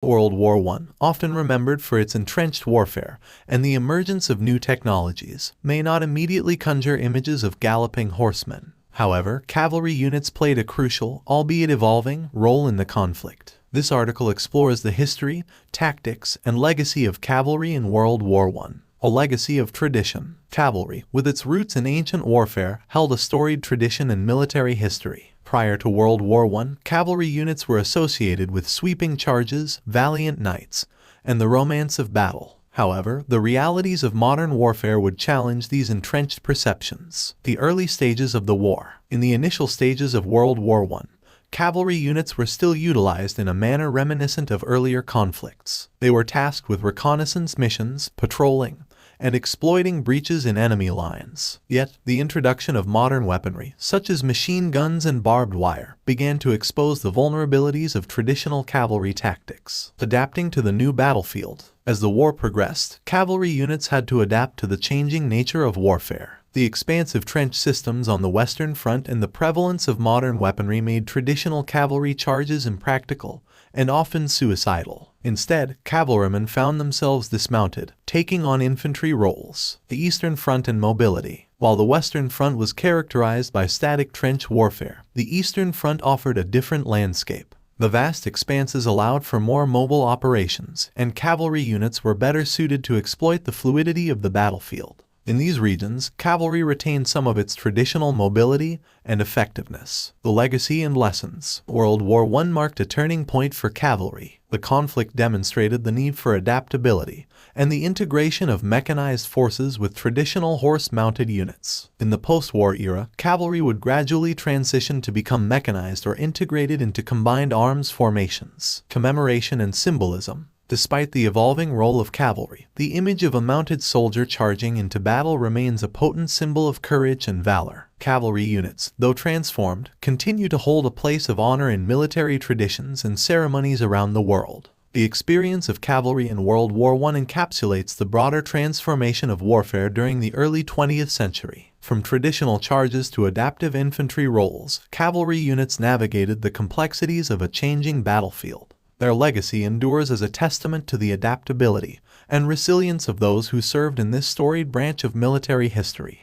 World War I, often remembered for its entrenched warfare and the emergence of new technologies, may not immediately conjure images of galloping horsemen. However, cavalry units played a crucial, albeit evolving, role in the conflict. This article explores the history, tactics, and legacy of cavalry in World War I. A legacy of tradition. Cavalry, with its roots in ancient warfare, held a storied tradition in military history. Prior to World War I, cavalry units were associated with sweeping charges, valiant knights, and the romance of battle. However, the realities of modern warfare would challenge these entrenched perceptions. The early stages of the war. In the initial stages of World War I, cavalry units were still utilized in a manner reminiscent of earlier conflicts. They were tasked with reconnaissance missions, patrolling, and exploiting breaches in enemy lines. Yet, the introduction of modern weaponry, such as machine guns and barbed wire, began to expose the vulnerabilities of traditional cavalry tactics. Adapting to the new battlefield. As the war progressed, cavalry units had to adapt to the changing nature of warfare. The expansive trench systems on the Western Front and the prevalence of modern weaponry made traditional cavalry charges impractical and often suicidal. Instead, cavalrymen found themselves dismounted, taking on infantry roles. The Eastern Front and mobility. While the Western Front was characterized by static trench warfare, the Eastern Front offered a different landscape. The vast expanses allowed for more mobile operations, and cavalry units were better suited to exploit the fluidity of the battlefield. In these regions, cavalry retained some of its traditional mobility and effectiveness. The legacy and lessons. World War I marked a turning point for cavalry. The conflict demonstrated the need for adaptability and the integration of mechanized forces with traditional horse-mounted units. In the post-war era, cavalry would gradually transition to become mechanized or integrated into combined arms formations. Commemoration and symbolism. Despite the evolving role of cavalry, the image of a mounted soldier charging into battle remains a potent symbol of courage and valor. Cavalry units, though transformed, continue to hold a place of honor in military traditions and ceremonies around the world. The experience of cavalry in World War I encapsulates the broader transformation of warfare during the early 20th century. From traditional charges to adaptive infantry roles, cavalry units navigated the complexities of a changing battlefield. Their legacy endures as a testament to the adaptability and resilience of those who served in this storied branch of military history.